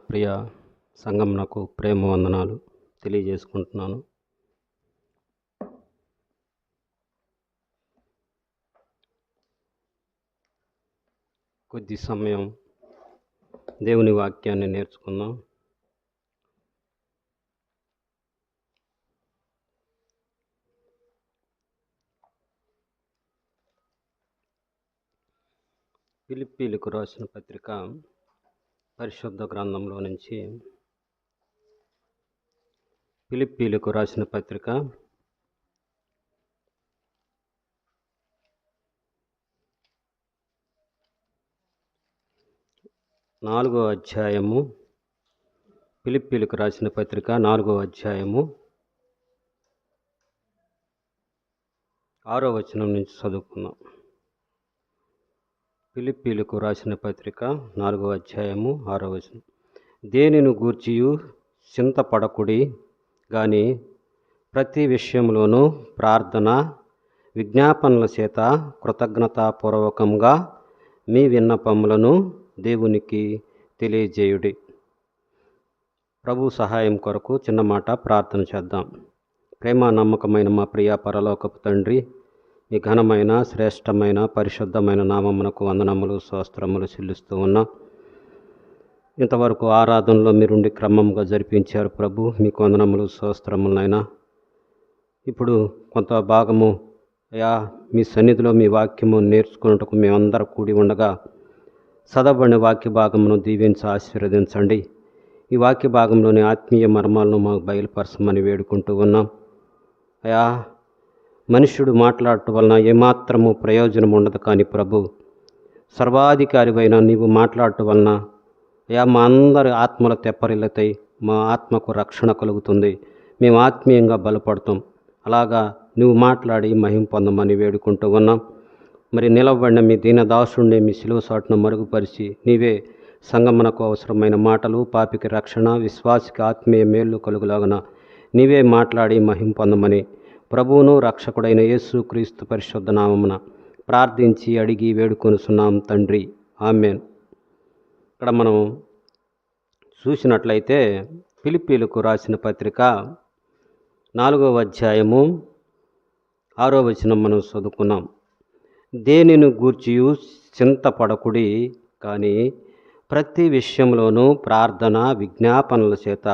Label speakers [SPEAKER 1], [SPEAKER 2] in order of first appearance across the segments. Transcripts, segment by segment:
[SPEAKER 1] ప్రియ సంఘమునకు ప్రేమ వందనాలు తెలియజేసుకుంటున్నాను. కొద్ది సమయం దేవుని వాక్యాన్ని నేర్చుకుందాం. ఫిలిప్పీలకు రాసిన పత్రిక పరిశుద్ధ గ్రంథంలో నుంచి ఫిలిప్పీలకు రాసిన పత్రిక 4వ అధ్యాయము. ఫిలిప్పీలకు రాసిన పత్రిక 4వ అధ్యాయము 6వ వచనం నుంచి చదువుకుందాం. ఫిలిప్పీలకు రాసిన పత్రిక 4వ అధ్యాయము 6వ వచనం. దేనిని గూర్చియు చింతపడకుడి గాని ప్రతి విషయంలోనూ ప్రార్థన విజ్ఞాపనల చేత కృతజ్ఞతాపూర్వకంగా మీ విన్నపములను దేవునికి తెలియజేయుడి. ప్రభు సహాయం కొరకు చిన్న మాట ప్రార్థన చేద్దాం. ప్రేమ నమ్మకమైన మా ప్రియ పరలోకపు తండ్రి, మీ ఘనమైన శ్రేష్టమైన పరిశుద్ధమైన నామమునకు వందనములు స్తోత్రములు చెల్లిస్తూ ఉన్నాం. ఇంతవరకు ఆరాధనలో మీరుండి క్రమంగా జరిపించారు ప్రభు, మీకు వందనములు స్తోత్రములైనా. ఇప్పుడు కొంత భాగము అయా మీ సన్నిధిలో మీ వాక్యము నేర్చుకున్నట్టుకు మేమందరూ కూడి ఉండగా చదవబడిన వాక్య భాగమును దీవించి ఆశీర్వదించండి. ఈ వాక్య భాగంలోని ఆత్మీయ మర్మాలను మాకు బయలుపరచమని వేడుకుంటూ ఉన్నాం. అయా మనుష్యుడు మాట్లాడటం వలన ఏమాత్రము ప్రయోజనం ఉండదు, కానీ ప్రభు సర్వాధికారివైన నీవు మాట్లాడటం వలన అయా మా అందరి ఆత్మల తెప్పరిల్లుతాయి, మా ఆత్మకు రక్షణ కలుగుతుంది, మేము ఆత్మీయంగా బలపడతాం. అలాగా నువ్వు మాట్లాడి మహిమ పొందమని వేడుకుంటూ ఉన్నాం. మరి నిలవబడిన మీ దీనదాసుడిని మీ శిలువ సాటును మరుగుపరిచి నీవే సంగమనకు అవసరమైన మాటలు, పాపికి రక్షణ, విశ్వాసికి ఆత్మీయ మేళ్ళు కలుగులాగున నీవే మాట్లాడి మహిమ పొందమని ప్రభువును రక్షకుడైన యేసు క్రీస్తు పరిశుద్ధ నామమున ప్రార్థించి అడిగి వేడుకొనుచున్నాం తండ్రి, ఆమేన్. ఇక్కడ మనం చూసినట్లయితే ఫిలిప్పీలకు రాసిన పత్రిక 4వ అధ్యాయము 6వ వచనం మనం చదువుకున్నాం. దేనిని గూర్చియు చింతపడకుడి కానీ ప్రతి విషయంలోనూ ప్రార్థన విజ్ఞాపనల చేత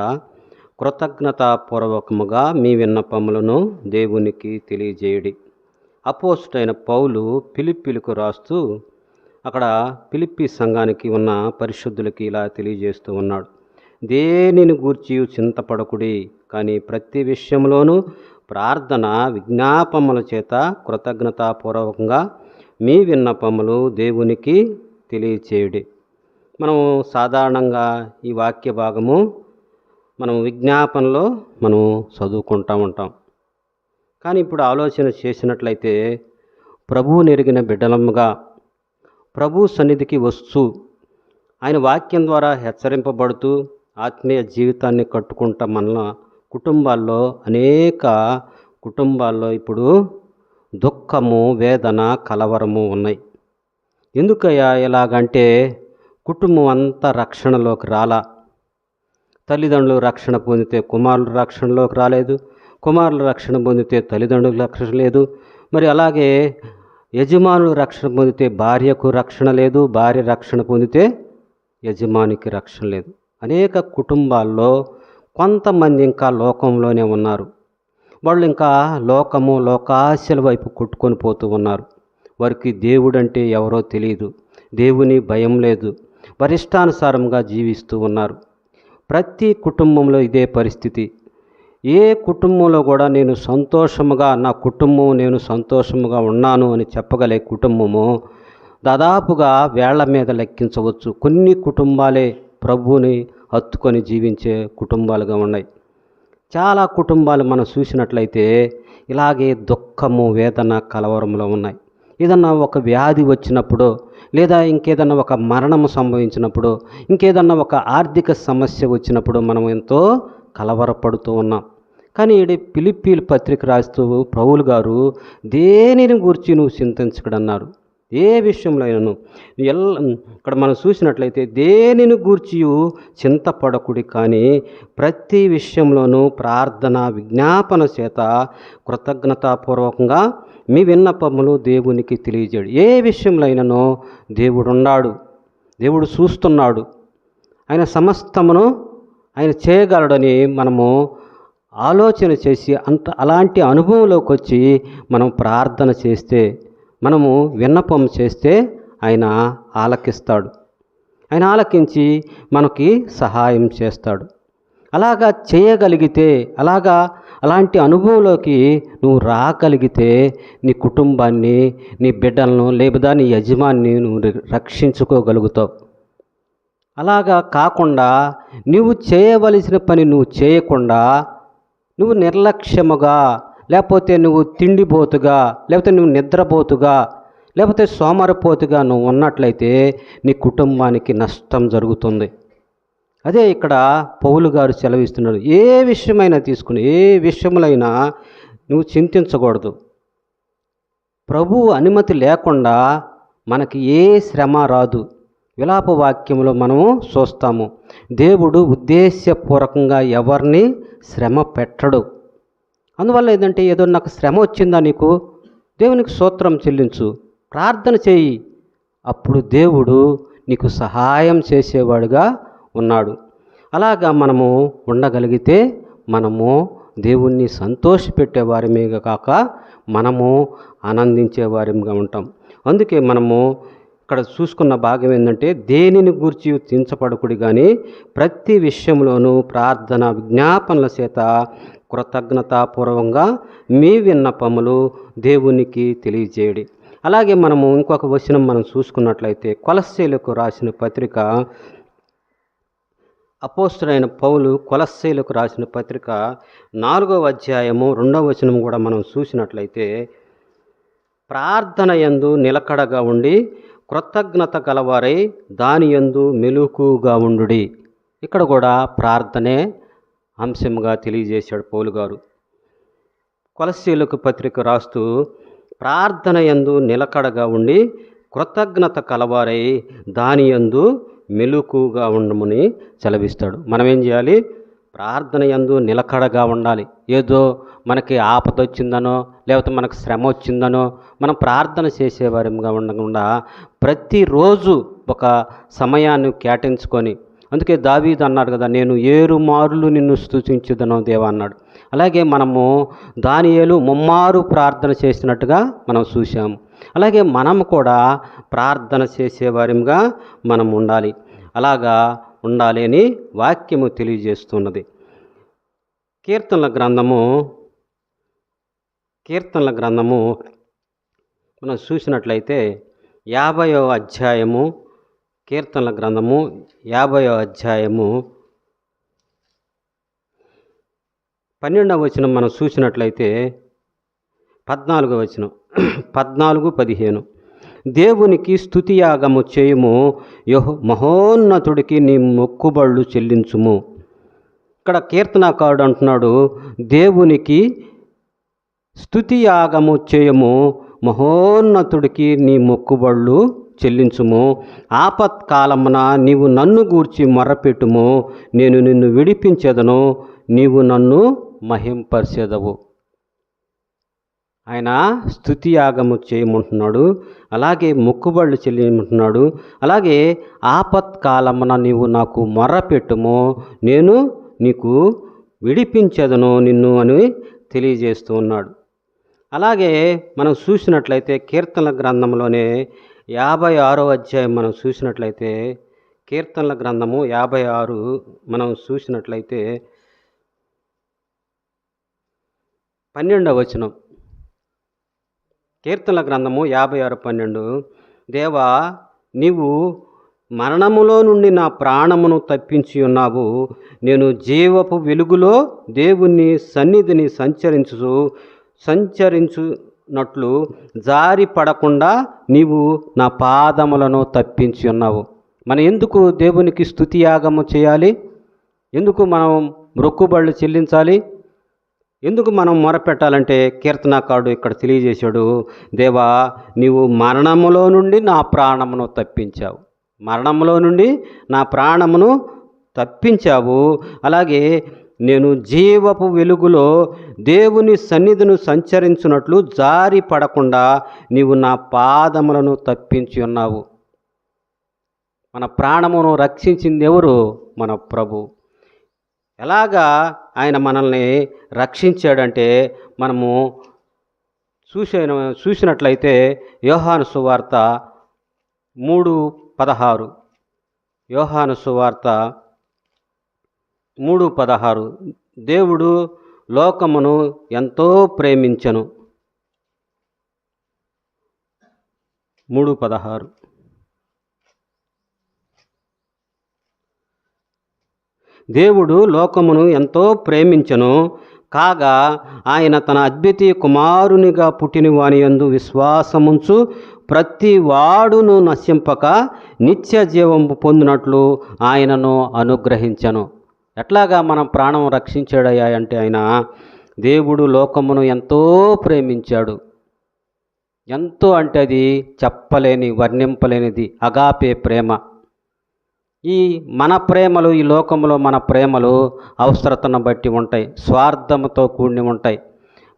[SPEAKER 1] కృతజ్ఞతాపూర్వకముగా మీ విన్నపములను దేవునికి తెలియజేయడి. అపోస్తుడైన పౌలు ఫిలిప్పీలకు రాస్తూ అక్కడ ఫిలిప్పీ సంఘానికి ఉన్న పరిశుద్ధులకి ఇలా తెలియజేస్తూ ఉన్నాడు. దేనిని గూర్చి చింతపడకుడి కానీ ప్రతి విషయంలోనూ ప్రార్థన విజ్ఞాపముల చేత కృతజ్ఞతాపూర్వకంగా మీ విన్నపములు దేవునికి తెలియచేయడి. మనం సాధారణంగా ఈ వాక్య భాగము మనం విజ్ఞాపనలో మనం చదువుకుంటూ ఉంటాం. కానీ ఇప్పుడు ఆలోచన చేసినట్లయితే ప్రభువు నెరిగిన బిడ్డలముగా ప్రభు సన్నిధికి వస్తూ ఆయన వాక్యం ద్వారా హెచ్చరింపబడుతూ ఆత్మీయ జీవితాన్ని కట్టుకుంటా మన కుటుంబాల్లో అనేక కుటుంబాల్లో ఇప్పుడు దుఃఖము, వేదన, కలవరము ఉన్నాయి. ఎందుకయ్యా ఎలాగంటే కుటుంబం అంతా రక్షణలోకి రాలా. తల్లిదండ్రులు రక్షణ పొందితే కుమారులు రక్షణలోకి రాలేదు, కుమారులు రక్షణ పొందితే తల్లిదండ్రులకు రక్షణ లేదు. మరి అలాగే యజమానులు రక్షణ పొందితే భార్యకు రక్షణ లేదు, భార్య రక్షణ పొందితే యజమానికి రక్షణ లేదు. అనేక కుటుంబాల్లో కొంతమంది ఇంకా లోకంలోనే ఉన్నారు. వాళ్ళు ఇంకా లోకము, లోకాశల వైపు కొట్టుకొని పోతూ ఉన్నారు. వారికి దేవుడంటే ఎవరో తెలియదు, దేవుని భయం లేదు, వారి ఇష్టానుసారంగా జీవిస్తూ ఉన్నారు. ప్రతి కుటుంబంలో ఇదే పరిస్థితి. ఏ కుటుంబంలో కూడా నేను సంతోషముగా నా కుటుంబం నేను సంతోషముగా ఉన్నాను అని చెప్పగలే కుటుంబము దాదాపుగా వేళ్ల మీద లెక్కించవచ్చు. కొన్ని కుటుంబాలే ప్రభువుని హత్తుకొని జీవించే కుటుంబాలుగా ఉన్నాయి. చాలా కుటుంబాలు మనం చూసినట్లయితే ఇలాగే దుఃఖము, వేదన, కలవరంలో ఉన్నాయి. ఏదన్నా ఒక వ్యాధి వచ్చినప్పుడు, లేదా ఇంకేదన్నా ఒక మరణము సంభవించినప్పుడు, ఇంకేదన్నా ఒక ఆర్థిక సమస్య వచ్చినప్పుడు మనం ఎంతో కలవరపడుతూ ఉన్నాం. కానీ ఫిలిప్పీల పత్రిక రాస్తూ పౌలు గారు దేనిని గురించి నువ్వు చింతించకడన్నారు. ఏ విషయంలో అయినను ఇక్కడ మనం చూసినట్లయితే దేనిని గూర్చియు చింతపడకుడి, కానీ ప్రతి విషయంలోనూ ప్రార్థన విజ్ఞాపన చేత కృతజ్ఞతాపూర్వకంగా మీ విన్నపములు దేవునికి తెలియజేయడు. ఏ విషయంలో అయినను దేవుడున్నాడు, దేవుడు చూస్తున్నాడు, ఆయన సమస్తమును ఆయన చేయగలడని మనము ఆలోచన చేసి అలాంటి అనుభవంలోకి వచ్చి మనం ప్రార్థన చేస్తే, మనము విన్నపం చేస్తే ఆయన ఆలకిస్తాడు. ఆయన ఆలకించి మనకి సహాయం చేస్తాడు. అలాగా చేయగలిగితే, అలాంటి అనుభవంలోకి నువ్వు రాగలిగితే నీ కుటుంబాన్ని, నీ బిడ్డలను, లేదా నీ యజమాన్ని నువ్వు రక్షించుకోగలుగుతావు. అలాగా కాకుండా నువ్వు చేయవలసిన పని నువ్వు చేయకుండా నువ్వు నిర్లక్ష్యముగా, లేకపోతే నువ్వు తిండిపోతుగా, లేకపోతే నువ్వు నిద్రపోతుగా, లేకపోతే సోమరిపోతుగా నువ్వు ఉన్నట్లయితే నీ కుటుంబానికి నష్టం జరుగుతుంది. అదే ఇక్కడ పౌలు గారు సెలవిస్తున్నాడు. ఏ విషయమైనా తీసుకుని, ఏ విషయములైనా నువ్వు చింతించకూడదు. ప్రభువు అనుమతి లేకుండా మనకి ఏ శ్రమ రాదు. విలాప వాక్యంలో మనము చూస్తాము, దేవుడు ఉద్దేశపూర్వకంగా ఎవరిని శ్రమ పెట్టడు. అందువల్ల ఏంటంటే, ఏదో నాకు శ్రమ వచ్చిందా, నీకు దేవునికి స్తోత్రం చెల్లించు, ప్రార్థన చేయి. అప్పుడు దేవుడు నీకు సహాయం చేసేవాడుగా ఉన్నాడు. అలాగా మనము ఉండగలిగితే మనము దేవుణ్ణి సంతోషపెట్టేవారిమే కాక మనము ఆనందించేవారిగా ఉంటాం. అందుకే మనము ఇక్కడ చూసుకున్న భాగం ఏంటంటే, దేనిని గూర్చి చింతపడకుడి, కానీ ప్రతి విషయంలోనూ ప్రార్థన విజ్ఞాపనల చేత కృతజ్ఞతాపూర్వకంగా మీ విన్నపములు దేవునికి తెలియజేయడి. అలాగే మనము ఇంకొక వచనం మనం చూసుకున్నట్లయితే, కొలస్సీలకు రాసిన పత్రిక, అపోస్తలుడైన పౌలు కొలస్సీలకు రాసిన పత్రిక 4వ అధ్యాయము 2వ వచనం కూడా మనం చూసినట్లయితే, ప్రార్థన యందు నిలకడగా ఉండి కృతజ్ఞత గలవారై దాని యందు మెలకువగా ఉండుడి. ఇక్కడ కూడా ప్రార్థనే అంశంగా తెలియజేశాడు పౌలు గారు. కొలస్సీలకు పత్రిక రాస్తూ ప్రార్థన యందు నిలకడగా ఉండి కృతజ్ఞత కలవారై దాని యందు మెలకువగా ఉండమని సెలవిస్తాడు. మనం ఏం చేయాలి? ప్రార్థన యందు నిలకడగా ఉండాలి. ఏదో మనకి ఆపద వచ్చిందనో, లేకపోతే మనకు శ్రమ వచ్చిందనో మనం ప్రార్థన చేసేవారిగా ఉండకుండా ప్రతిరోజు ఒక సమయాన్ని కేటాయించుకొని, అందుకే దావీదు అన్నాడు కదా, నేను 7 మార్లు నిన్ను స్తుతించుదను దేవా అన్నాడు. అలాగే మనము దానియేలు ముమ్మారు ప్రార్థన చేసినట్టుగా మనం చూసాము. అలాగే మనం కూడా ప్రార్థన చేసేవారిగా మనం ఉండాలి. అలాగా ఉండాలి అని వాక్యము తెలియజేస్తున్నది. కీర్తనల గ్రంథము మనం చూసినట్లయితే 50వ అధ్యాయము, కీర్తనల గ్రంథము 50వ అధ్యాయము 12వ వచనం మనం చూసినట్లయితే 14వ వచనం, 14-15, దేవునికి స్తుతియాగము చేయుము, మహోన్నతుడికి నీ మొక్కుబళ్ళు చెల్లించుము. ఇక్కడ కీర్తనాకారుడు అంటున్నాడు, దేవునికి స్తుతియాగము చేయము, మహోన్నతుడికి నీ మొక్కుబళ్ళు చెల్లించుము. ఆపత్కాలమున నీవు నన్ను గూర్చి మొర్రపెట్టుము, నేను నిన్ను విడిపించెదను, నీవు నన్ను మహింపరిచెదవు. ఆయన స్తుతియాగము చేయమంటున్నాడు, అలాగే మొక్కుబళ్ళు చెల్లిమంటున్నాడు. అలాగే ఆపత్కాలమున నీవు నాకు మొర్రపెట్టుము, నేను నీకు విడిపించెదను నిన్ను అని తెలియజేస్తూ ఉన్నాడు. అలాగే మనం చూసినట్లయితే కీర్తనల గ్రంథంలోనే 56వ అధ్యాయం మనం చూసినట్లయితే, కీర్తనల గ్రంథము 56 మనం చూసినట్లయితే 12వ వచనం, కీర్తనల గ్రంథము 56:12, దేవా నీవు మరణములో నుండి నా ప్రాణమును తప్పించి ఉన్నావు, నేను జీవపు వెలుగులో దేవుని సన్నిధిని సంచరించునట్లు జారి పడకుండా నీవు నా పాదములను తప్పించి ఉన్నావు. మనం ఎందుకు దేవునికి స్తుతియాగము చేయాలి? ఎందుకు మనం మొక్కుబళ్ళు చెల్లించాలి? ఎందుకు మనం మొరపెట్టాలంటే కీర్తనాకారుడు ఇక్కడ తెలియజేశాడు, దేవా నీవు మరణములో నుండి నా ప్రాణమును తప్పించావు, మరణములో నుండి నా ప్రాణమును తప్పించావు. అలాగే నేను జీవపు వెలుగులో దేవుని సన్నిధిని సంచరించున్నట్లు జారి పడకుండా నీవు నా పాదములను తప్పించి ఉన్నావు. మన ప్రాణమును రక్షించింది ఎవరు? మన ప్రభు. ఎలాగా ఆయన మనల్ని రక్షించాడంటే మనము చూసినట్లయితే యోహాను సువార్త 3:16, యోహాను సువార్త 3:16, దేవుడు లోకమును ఎంతో ప్రేమించెను. 3:16, దేవుడు లోకమును ఎంతో ప్రేమించెను, కాగా ఆయన తన అద్వితీయ కుమారునిగా పుట్టిన వాని యందు విశ్వాసముంచు ప్రతి వాడును నశింపక నిత్య జీవం పొందినట్లు ఆయనను అనుగ్రహించెను. ఎట్లాగా మనం ప్రాణం రక్షించాడయ్యా అంటే ఆయన దేవుడు లోకమును ఎంతో ప్రేమించాడు. ఎంతో అంటే అది చెప్పలేని వర్ణింపలేనిది అగాపే ప్రేమ. ఈ మన ప్రేమలు, ఈ లోకంలో మన ప్రేమలు అవసరతను బట్టి ఉంటాయి, స్వార్థంతో కూడి ఉంటాయి.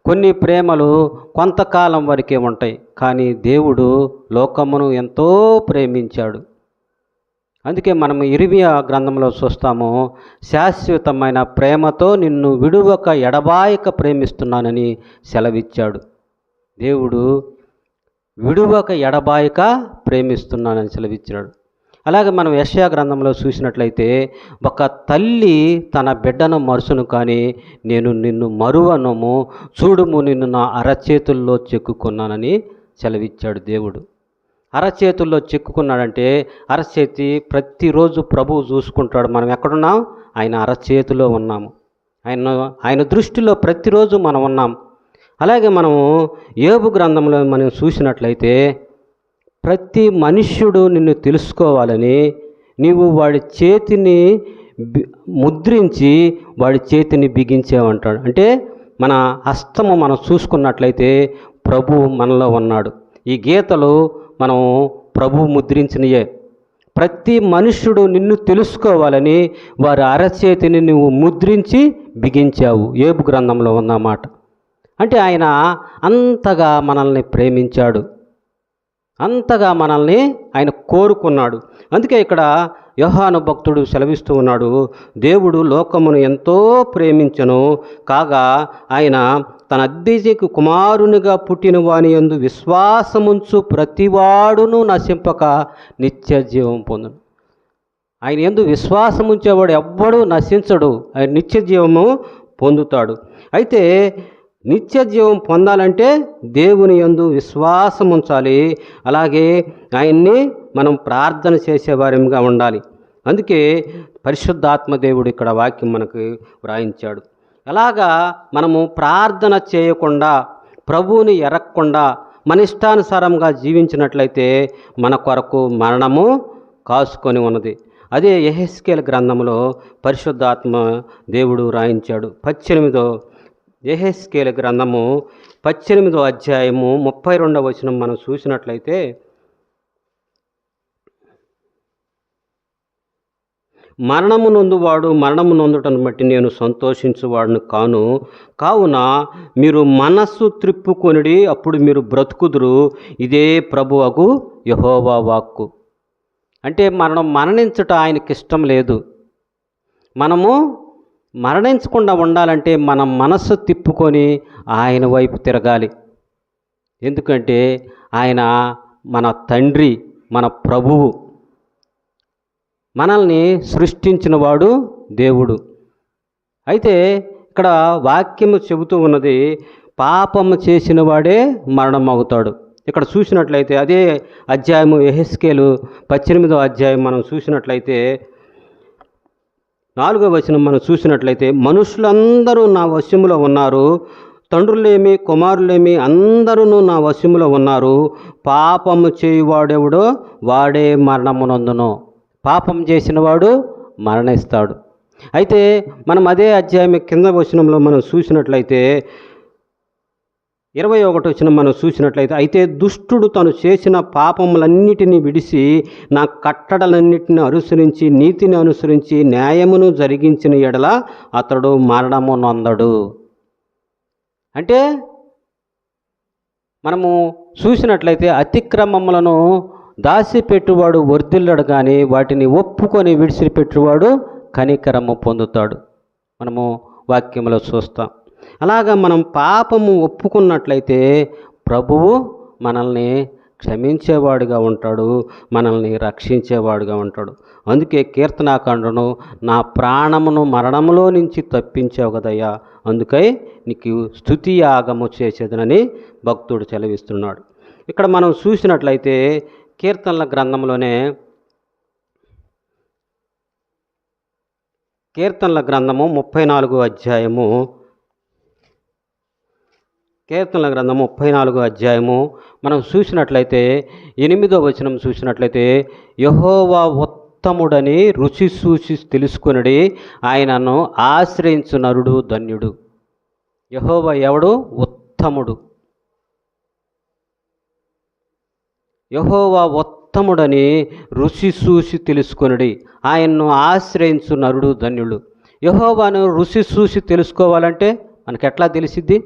[SPEAKER 1] కొన్ని ప్రేమలు కొంతకాలం వరకే ఉంటాయి, కానీ దేవుడు లోకమును ఎంతో ప్రేమించాడు. అందుకే మనం ఇర్మియా గ్రంథంలో చూస్తాము, శాశ్వతమైన ప్రేమతో నిన్ను విడువక ఎడబాయక ప్రేమిస్తున్నానని సెలవిచ్చాడు. దేవుడు విడువక ఎడబాయక ప్రేమిస్తున్నానని సెలవిచ్చాడు. అలాగే మనం యెషయా గ్రంథంలో చూసినట్లయితే, ఒక తల్లి తన బిడ్డను మరుసును కానీ నేను నిన్ను మరువనము, చూడుము నిన్ను నా అరచేతుల్లో చెక్కుకున్నానని సెలవిచ్చాడు దేవుడు. అరచేతుల్లో చెక్కుకున్నాడంటే అరచేతి ప్రతిరోజు ప్రభువు చూసుకుంటాడు. మనం ఎక్కడున్నాం? ఆయన అరచేతిలో ఉన్నాము. ఆయన దృష్టిలో ప్రతిరోజు మనం ఉన్నాం. అలాగే మనము యోబు గ్రంథంలో మనం చూసినట్లయితే, ప్రతి మనుష్యుడు నిన్ను తెలుసుకోవాలని నీవు వాడి చేతిని ముద్రించి వాడి చేతిని బిగించావంటాడు. అంటే మన హస్తము మనం చూసుకున్నట్లయితే ప్రభువు మనలో ఉన్నాడు. ఈ గీతలు మనం ప్రభువు ముద్రించినయే. ప్రతి మనుష్యుడు నిన్ను తెలుసుకోవాలని వారి అరచేతిని నువ్వు ముద్రించి బిగించావు. యోబు గ్రంథంలో ఉన్నమాట. అంటే ఆయన అంతగా మనల్ని ప్రేమించాడు, అంతగా మనల్ని ఆయన కోరుకున్నాడు. అందుకే ఇక్కడ యోహాను భక్తుడు సెలవిస్తూ ఉన్నాడు, దేవుడు లోకమును ఎంతో ప్రేమించెను, కాగా ఆయన తన అద్వితీయ కుమారునిగా పుట్టిన వాని యందు విశ్వాసముంచు ప్రతివాడును నశింపక నిత్య జీవం పొందును. ఆయన యందు విశ్వాసముంచేవాడు ఎవ్వడు నశించడు, ఆయన నిత్య జీవము పొందుతాడు. అయితే నిత్య జీవం పొందాలంటే దేవుని యందు విశ్వాసం ఉంచాలి. అలాగే ఆయన్ని మనం ప్రార్థన చేసేవారిగా ఉండాలి. అందుకే పరిశుద్ధాత్మ దేవుడు ఇక్కడ వాక్యం మనకు వ్రాయించాడు. అలాగా మనము ప్రార్థన చేయకుండా, ప్రభువుని ఎరగకుండా మన ఇష్టానుసారంగా జీవించినట్లయితే మన కొరకు మరణము కాసుకొని ఉన్నది. అదే యెహెజ్కేలు గ్రంథంలో పరిశుద్ధాత్మ దేవుడు వ్రాయించాడు. 18వ యెహెజ్కేలు గ్రంథము 18వ అధ్యాయము 32వ వచనం మనం చూసినట్లయితే, మరణము నొందువాడు మరణము నొందుటను బట్టి నేను సంతోషించువాడును కావున మీరు మనస్సు త్రిప్పుకొనిడి, అప్పుడు మీరు బ్రతుకుదురు. ఇదే ప్రభువగు యెహోవా వాక్కు. అంటే మనం మరణించుట ఆయనకి ఇష్టం లేదు. మనము మరణించకుండా ఉండాలంటే మనం మనస్సు తిప్పుకొని ఆయన వైపు తిరగాలి. ఎందుకంటే ఆయన మన తండ్రి, మన ప్రభువు. మనల్ని సృష్టించిన వాడు దేవుడు. అయితే ఇక్కడ వాక్యము చెబుతూ ఉన్నది, పాపము చేసిన వాడే మరణం అవుతాడు. ఇక్కడ చూసినట్లయితే అదే అధ్యాయము యెహెజ్కేలు 18వ అధ్యాయం మనం చూసినట్లయితే 4వ వచనం మనం చూసినట్లయితే, మనుషులందరూ నా వశములో ఉన్నారు, తండ్రులేమి కుమారులేమి అందరూ నా వశములో ఉన్నారు. పాపము చేయువాడెవడో వాడే మరణమునందును. పాపం చేసిన వాడు మరణిస్తాడు. అయితే మనం అదే అధ్యాయం కింద వచనంలో మనం చూసినట్లయితే 21 వచనం మనం చూసినట్లయితే, అయితే దుష్టుడు తను చేసిన పాపములన్నిటినీ విడిచి నా కట్టడలన్నిటిని అనుసరించి నీతిని అనుసరించి న్యాయమును జరిగించిన ఎడల అతడు మరణము నొందడు. అంటే మనము చూసినట్లయితే అతిక్రమములను దాచిపెట్టువాడు వర్ధిల్లడు, కానీ వాటిని ఒప్పుకొని విడిచిపెట్టువాడు కనికరము పొందుతాడు. మనము వాక్యంలో చూస్తాం. అలాగా మనం పాపము ఒప్పుకున్నట్లయితే ప్రభువు మనల్ని క్షమించేవాడుగా ఉంటాడు, మనల్ని రక్షించేవాడుగా ఉంటాడు. అందుకే కీర్తనాకాండను నా ప్రాణమును మరణములో నుంచి తప్పించావు కదయ్యా, అందుకై నీకు స్తుతి యాగము చేసేదనని భక్తుడు చెలవిస్తున్నాడు. ఇక్కడ మనం చూసినట్లయితే కీర్తనల గ్రంథంలోనే కీర్తనల గ్రంథము 34 అధ్యాయము కీర్తనల గ్రంథం 34 అధ్యాయము మనం చూసినట్లయితే 8వ వచనం చూసినట్లయితే, యెహోవా ఉత్తముడని రుచి చూసి తెలుసుకొనుడి, ఆయనను ఆశ్రయించు నరుడు ధన్యుడు. యెహోవా ఎవడు? ఉత్తముడు. యెహోవా ఉత్తముడని రుచి చూసి తెలుసుకొనుడి, ఆయన్ను ఆశ్రయించు నరుడు ధన్యుడు. యెహోవాను రుచి చూసి తెలుసుకోవాలంటే మనకు ఎట్లా తెలిసిద్ది?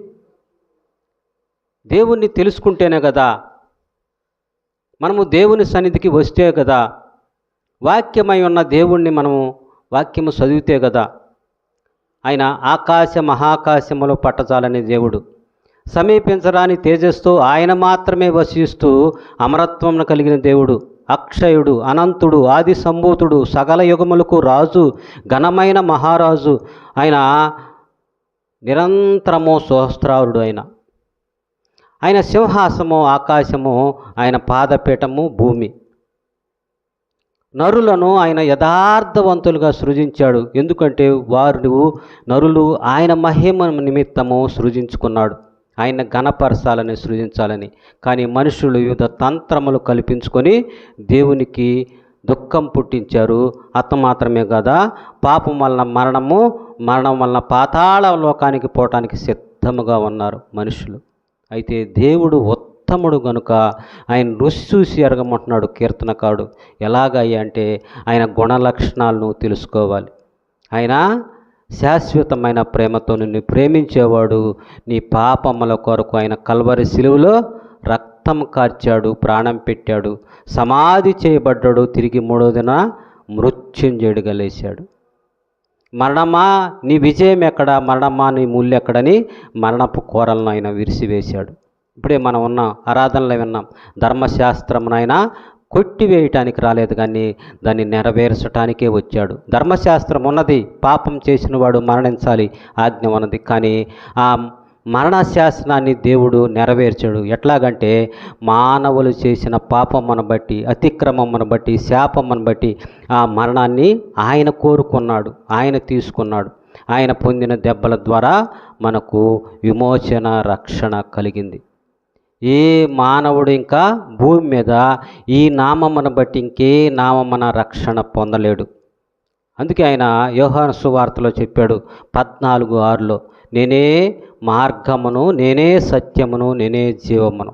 [SPEAKER 1] దేవుణ్ణి తెలుసుకుంటేనే కదా, మనము దేవుని సన్నిధికి వస్తే కదా, వాక్యమై ఉన్న దేవుణ్ణి మనము వాక్యము చదివితే కదా. ఆయన ఆకాశ మహాకాశములో పట్టజాలనే దేవుడు, సమీపించరాని తేజస్తో ఆయన మాత్రమే వసిస్తూ అమరత్వం కలిగిన దేవుడు, అక్షయుడు, అనంతుడు, ఆది సంభూతుడు, సకల యుగములకు రాజు, ఘనమైన మహారాజు. ఆయన నిరంతరము సహస్రారుడు. ఆయన సింహాసము ఆకాశము, ఆయన పాదపీఠము భూమి. నరులను ఆయన యథార్థవంతులుగా సృజించాడు, ఎందుకంటే నరులు ఆయన మహిమ నిమిత్తము సృజించుకున్నాడు, ఆయన ఘనపరచాలని సృజించాలని. కానీ మనుషులు వివిధ తంత్రములు కల్పించుకొని దేవునికి దుఃఖం పుట్టించారు. అత మాత్రమే కదా, పాపం వలన మరణం వలన పాతాళ లోకానికి పోవటానికి సిద్ధముగా ఉన్నారు మనుషులు. అయితే దేవుడు ఉత్తముడు గనుక ఆయన రుచి చూసి ఎరగమంటున్నాడు కీర్తనకారుడు. ఎలాగయ్యా అంటే ఆయన గుణలక్షణాలను తెలుసుకోవాలి. ఆయన శాశ్వతమైన ప్రేమతో నిన్ను ప్రేమించేవాడు. నీ పాపముల కొరకు ఆయన కల్వరి శిలువలో రక్తం కార్చాడు, ప్రాణం పెట్టాడు, సమాధి చేయబడ్డాడు, తిరిగి 3వ దిన మృత్యుంజయుడిగా లేచాడు. మరణమా నీ విజయం ఎక్కడ, మరణమా నీ ముళ్ళు ఎక్కడని మరణపు కోరలను ఆయన విరిసివేశాడు. ఇప్పుడే మనం ఉన్నాం, ఆరాధనలో విన్నాం, ధర్మశాస్త్రమునైన కొట్టివేయటానికి రాలేదు, కానీ దాన్ని నెరవేర్చటానికే వచ్చాడు. ధర్మశాస్త్రం ఉన్నది, పాపం చేసిన వాడు మరణించాలి ఆజ్ఞ ఉన్నది, కానీ ఆ మరణశాసనాన్ని దేవుడు నెరవేర్చాడు. ఎట్లాగంటే మానవులు చేసిన పాపమును బట్టి, అతిక్రమమును బట్టి, శాపమును బట్టి ఆ మరణాన్ని ఆయన కోరుకున్నాడు, ఆయన తీసుకున్నాడు. ఆయన పొందిన దెబ్బల ద్వారా మనకు విమోచన, రక్షణ కలిగింది. ఏ మానవుడు ఇంకా భూమి మీద ఈ నామమును బట్టి ఇంకే నామమున రక్షణ పొందలేడు. అందుకే ఆయన యోహాను సువార్తలో చెప్పాడు 14:6లో, నేనే మార్గమును, నేనే సత్యమును, నేనే జీవమును.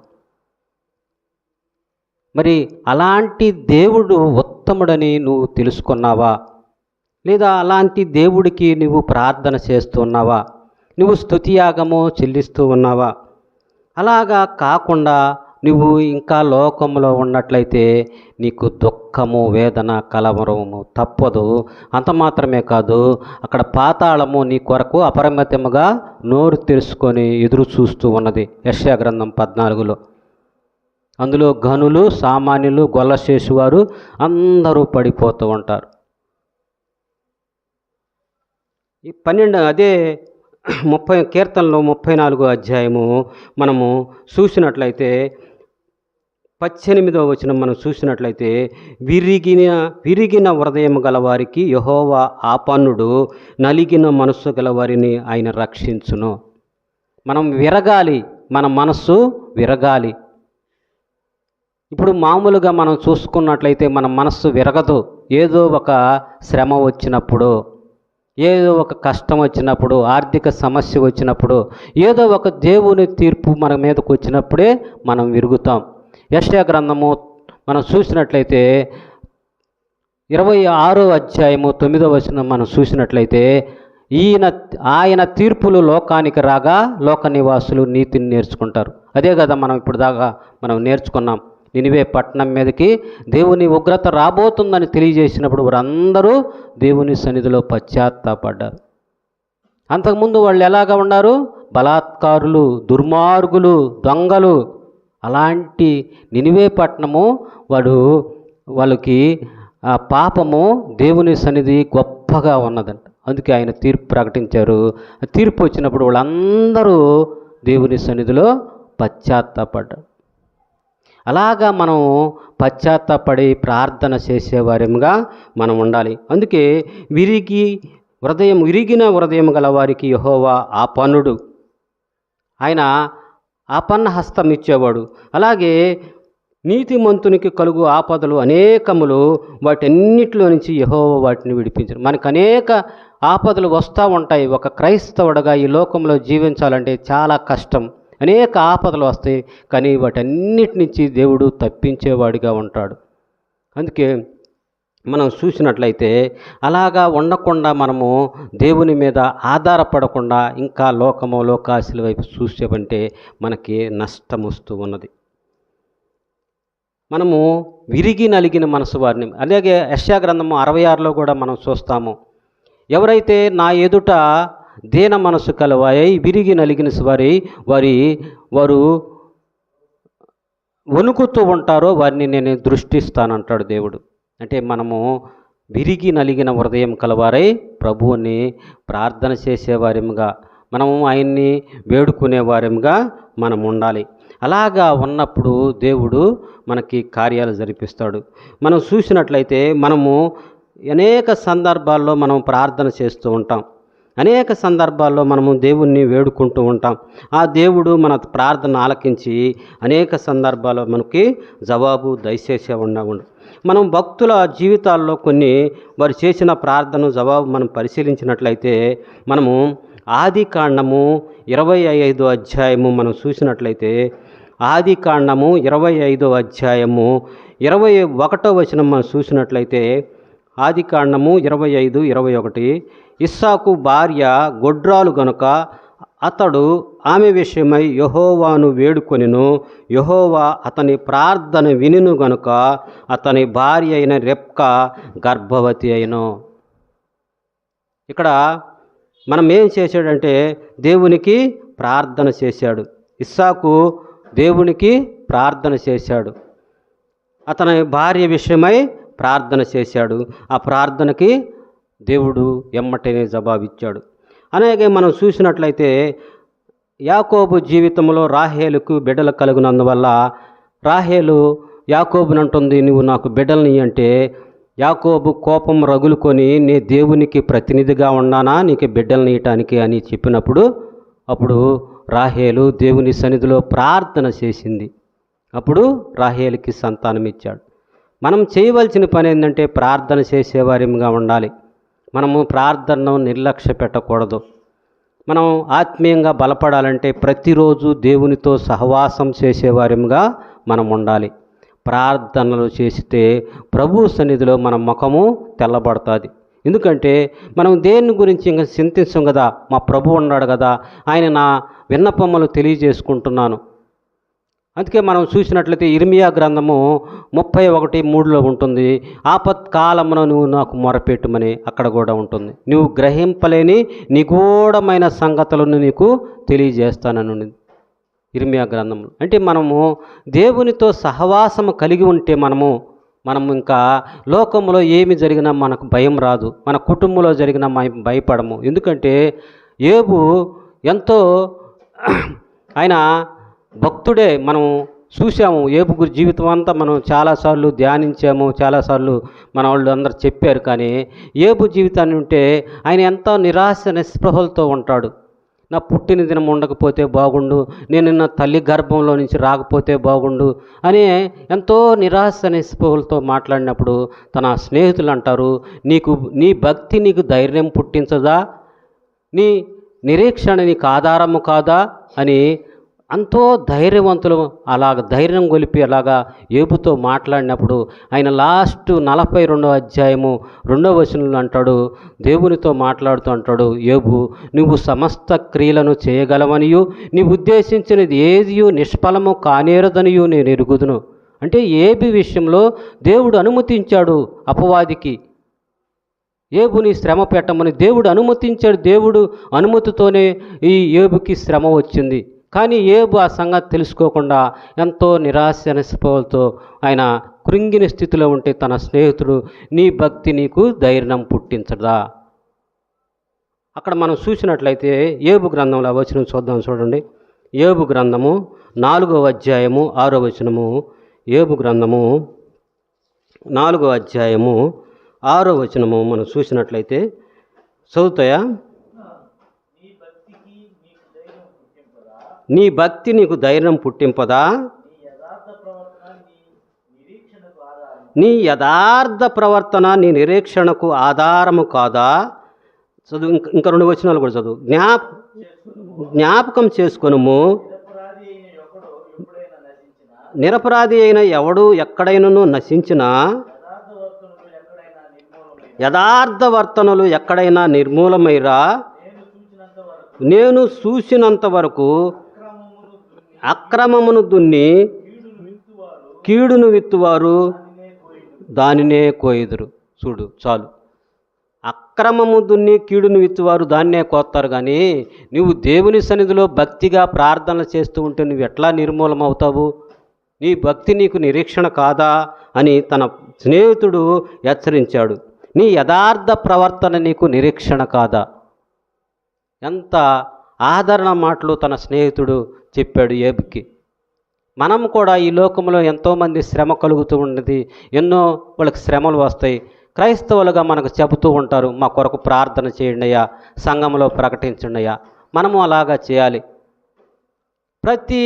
[SPEAKER 1] మరి అలాంటి దేవుడు ఉత్తముడని నువ్వు తెలుసుకున్నావా? లేదా అలాంటి దేవుడికి నువ్వు ప్రార్థన చేస్తున్నావా? నువ్వు స్తుతియాగము చెల్లిస్తూ ఉన్నావా? అలాగా కాకుండా నువ్వు ఇంకా లోకంలో ఉన్నట్లయితే నీకు దుఃఖము, వేదన, కలవరము తప్పదు. అంత మాత్రమే కాదు, అక్కడ పాతాళము నీ కొరకు అపరిమితముగా నోరు తెరుచుకొని ఎదురు చూస్తూ ఉన్నది. యెషయా గ్రంథం 14లో. అందులో ఘనులు, సామాన్యులు, గొల్లశేషువారు అందరూ పడిపోతూ ఉంటారు. ఈ 12 అదే 30 కీర్తనలో 34 అధ్యాయము మనము చూసినట్లయితే 18వ వచనం మనం చూసినట్లయితే, విరిగిన హృదయం గలవారికి యెహోవా ఆపన్నుడు, నలిగిన మనస్సు గలవారిని ఆయన రక్షించును. మనం విరగాలి, మన మనస్సు విరగాలి. ఇప్పుడు మామూలుగా మనం చూసుకున్నట్లయితే మన మనస్సు విరగదు. ఏదో ఒక శ్రమ వచ్చినప్పుడు, ఏదో ఒక కష్టం వచ్చినప్పుడు, ఆర్థిక సమస్య వచ్చినప్పుడు, ఏదో ఒక దేవుని తీర్పు మన మీదకు వచ్చినప్పుడే మనం విరుగుతాం. యెషయా గ్రంథము మనం చూసినట్లయితే 26వ అధ్యాయము 9వ వచనం మనం చూసినట్లయితే, ఆయన తీర్పులు లోకానికి రాగా లోక నివాసులు నీతిని నేర్చుకుంటారు. అదే కదా మనం ఇప్పుడు దాకా మనం నేర్చుకున్నాం. నినివే పట్టణం మీదకి దేవుని ఉగ్రత రాబోతుందని తెలియజేసినప్పుడు వారందరూ దేవుని సన్నిధిలో పశ్చాత్తాపడ్డారు. అంతకుముందు వాళ్ళు ఎలాగా ఉన్నారు? బలాత్కారులు, దుర్మార్గులు, దొంగలు. అలాంటి నినివే పట్టణము వాళ్ళకి ఆ పాపము దేవుని సన్నిధి గొప్పగా ఉన్నదంట. అందుకే ఆయన తీర్పు ప్రకటించారు. తీర్పు వచ్చినప్పుడు వాళ్ళందరూ దేవుని సన్నిధిలో పశ్చాత్తాపడ్డారు. అలాగా మనం పశ్చాత్తాపడి ప్రార్థన చేసేవారిగా మనం ఉండాలి. అందుకే విరిగిన హృదయం గల వారికి యెహోవా ఆపన్నుడు. ఆయన ఆపన్న హస్తం ఇచ్చేవాడు. అలాగే నీతిమంతునికి కలుగు ఆపదలు అనేకములు, వాటన్నిటిలో నుంచి యెహోవా వాటిని విడిపించరు. మనకు అనేక ఆపదలు వస్తూ ఉంటాయి. ఒక క్రైస్తవుడిగా ఈ లోకంలో జీవించాలంటే చాలా కష్టం. అనేక ఆపదలు వస్తాయి, కానీ వాటన్నిటి నుంచి దేవుడు తప్పించేవాడిగా ఉంటాడు. అందుకే మనం చూసినట్లయితే అలాగా ఉండకుండా మనము దేవుని మీద ఆధారపడకుండా ఇంకా లోకాశల వైపు చూసేవంటే మనకి నష్టం వస్తూ ఉన్నది. మనము విరిగి నలిగిన మనసు వారిని, అలాగే యెషయా గ్రంథము 66లో కూడా మనం చూస్తాము. ఎవరైతే నా ఎదుట దీన మనసు కలవాయి విరిగి నలిగిన వారు వణుకుతూ ఉంటారో వారిని నేను దృష్టిస్తానంటాడు దేవుడు. అంటే మనము విరిగి నలిగిన హృదయం కలవారై ప్రభువుని ప్రార్థన చేసేవారిగా, మనము ఆయన్ని వేడుకునేవారిగా మనం ఉండాలి. అలాగా ఉన్నప్పుడు దేవుడు మనకి కార్యాలు జరిపిస్తాడు. మనం చూసినట్లయితే మనము అనేక సందర్భాల్లో మనం ప్రార్థన చేస్తూ ఉంటాం. అనేక సందర్భాల్లో మనము దేవుణ్ణి వేడుకుంటూ ఉంటాం. ఆ దేవుడు మన ప్రార్థన ఆలకించి అనేక సందర్భాల్లో మనకి జవాబు దయచేసే ఉండవు. మనం భక్తుల జీవితాల్లో కొన్ని వారు చేసిన ప్రార్థన జవాబు మనం పరిశీలించినట్లయితే, మనము ఆదికాండము 25వ అధ్యాయము మనం చూసినట్లయితే, ఆదికాండము 25వ అధ్యాయము 21వ వచనం మనం చూసినట్లయితే, ఆదికాండము 25:21, ఇస్సాకు భార్య గొడ్రాలు గనుక అతడు ఆమె విషయమై యెహోవాను వేడుకొనెను. యెహోవా అతని ప్రార్థన వినును గనుక అతని భార్య అయిన రెబ్కా గర్భవతి అయిను. ఇక్కడ మనం ఏం చేశాడంటే దేవునికి ప్రార్థన చేశాడు. ఇస్సాకు దేవునికి ప్రార్థన చేశాడు. అతని భార్య విషయమై ప్రార్థన చేశాడు. ఆ ప్రార్థనకి దేవుడు ఎమ్మటనే జవాబిచ్చాడు. అలాగే మనం చూసినట్లయితే యాకోబు జీవితంలో రాహేలుకు బిడ్డలు కలుగునందువల్ల రాహేలు యాకోబునంటుంది, నువ్వు నాకు బిడ్డల్ని అంటే, యాకోబు కోపం రగులుకొని నీ దేవునికి ప్రతినిధిగా ఉన్నానా నీకు బిడ్డల్ని ఇయటానికి అని చెప్పినప్పుడు, అప్పుడు రాహేలు దేవుని సన్నిధిలో ప్రార్థన చేసింది. అప్పుడు రాహేలుకి సంతానం ఇచ్చాడు. మనం చేయవలసిన పని ఏంటంటే ప్రార్థన చేసేవారిగా ఉండాలి. మనము ప్రార్థనను నిర్లక్ష్య పెట్టకూడదు. మనం ఆత్మీయంగా బలపడాలంటే ప్రతిరోజు దేవునితో సహవాసం చేసేవారిగా మనం ఉండాలి. ప్రార్థనలు చేస్తే ప్రభు సన్నిధిలో మన ముఖము తెల్లబడుతుంది. ఎందుకంటే మనం దేని గురించి ఇంకా చింతించం కదా, మా ప్రభు ఉన్నాడు కదా, ఆయన నా విన్నపములు తెలియజేసుకుంటున్నాను. అందుకే మనం చూసినట్లయితే ఇర్మియా గ్రంథము 31:3లో ఉంటుంది, ఆపత్కాలమున నువ్వు నాకు మొరపెట్టుమని అక్కడ కూడా ఉంటుంది. నువ్వు గ్రహింపలేని నిగూఢమైన సంగతులను నీకు తెలియజేస్తానని ఇర్మియా గ్రంథంలో. అంటే మనము దేవునితో సహవాసము కలిగి ఉంటే మనము ఇంకా లోకంలో ఏమి జరిగినా మనకు భయం రాదు, మన కుటుంబంలో జరిగినా భయపడము. ఎందుకంటే యోబు ఎంతో ఆయన భక్తుడే. మనం చూసాము యోబు జీవితం అంతా మనం చాలాసార్లు ధ్యానించాము, చాలాసార్లు మన వాళ్ళు అందరు చెప్పారు. కానీ యోబు జీవితాన్ని ఉంటే ఆయన ఎంతో నిరాశ నిస్పృహలతో ఉంటాడు. నా పుట్టిన దినం ఉండకపోతే బాగుండు, నేను నా తల్లి గర్భంలో నుంచి రాకపోతే బాగుండు అని ఎంతో నిరాశ నిస్పృహలతో మాట్లాడినప్పుడు తన స్నేహితులు అంటారు, నీ భక్తి నీకు ధైర్యం పుట్టించదా, నీ నిరీక్షణ నీకు ఆధారము కాదా అని ఎంతో ధైర్యవంతులు అలాగ ధైర్యం గొలిపి అలాగా యోబుతో మాట్లాడినప్పుడు ఆయన లాస్ట్ 42వ అధ్యాయము 2వ వచనంలో అంటాడు, దేవునితో మాట్లాడుతూ అంటాడు, యోబు నువ్వు సమస్త క్రియలను చేయగలవనియు నీ ఉద్దేశించినది ఏదియు నిష్ఫలము కానేరదనియు నేను ఎరుగుదును. అంటే ఏబి విషయంలో దేవుడు అనుమతించాడు అపవాదికి యోబుని శ్రమ పెట్టమని దేవుడు అనుమతించాడు. దేవుడు అనుమతితోనే ఈ యోబుకి శ్రమ వచ్చింది. కానీ యోబు ఆ సంగతి తెలుసుకోకుండా ఎంతో నిరాశ నిస్పృహలతో ఆయన కృంగిన స్థితిలో ఉంటే తన స్నేహితుడు నీ భక్తి నీకు ధైర్యం పుట్టించదా. అక్కడ మనం చూసినట్లయితే యోబు గ్రంథంలో వచనం చూద్దాం చూడండి. యోబు గ్రంథము 4వ అధ్యాయము 6వ వచనము. యోబు గ్రంథము 4వ అధ్యాయము 6వ వచనము మనం చూసినట్లయితే చదువుతాయా? నీ భక్తి నీకు ధైర్యం పుట్టింపదా, నీ యథార్థ ప్రవర్తన నీ నిరీక్షణకు ఆధారము కాదా. చదువు, ఇంకా 2 వచనాలు కూడా చదువు. జ్ఞాపకం చేసుకొనుము, నిరపరాధి అయిన ఎవడు ఎక్కడైనను నశించినా, యథార్థవర్తనలు ఎక్కడైనా నిర్మూలమైరా. నేను చూసినంత వరకు అక్రమమును దున్ని కీడును విత్తువారు దానినే కోయుదురు. చూడు చాలు, అక్రమము దున్ని కీడును విత్తువారు దాన్నే కోస్తారు. కానీ నువ్వు దేవుని సన్నిధిలో భక్తిగా ప్రార్థనలు చేస్తూ ఉంటే నువ్వు ఎట్లా నిర్మూలమవుతావు? నీ భక్తి నీకు నిరీక్షణ కాదా అని తన స్నేహితుడు హెచ్చరించాడు. నీ యథార్థ ప్రవర్తన నీకు నిరీక్షణ కాదా. ఎంత ఆదరణ మాటలు తన స్నేహితుడు చెప్పాడు యోబుకి. మనం కూడా ఈ లోకంలో ఎంతోమంది శ్రమ కలుగుతూ ఉన్నది, ఎన్నో వాళ్ళకి శ్రమలు వస్తాయి. క్రైస్తవులుగా మనకు చెబుతూ ఉంటారు, మా కొరకు ప్రార్థన చేయండి అయ్యా, సంఘంలో ప్రకటించండి అయ్యా. మనము అలాగా చేయాలి. ప్రతి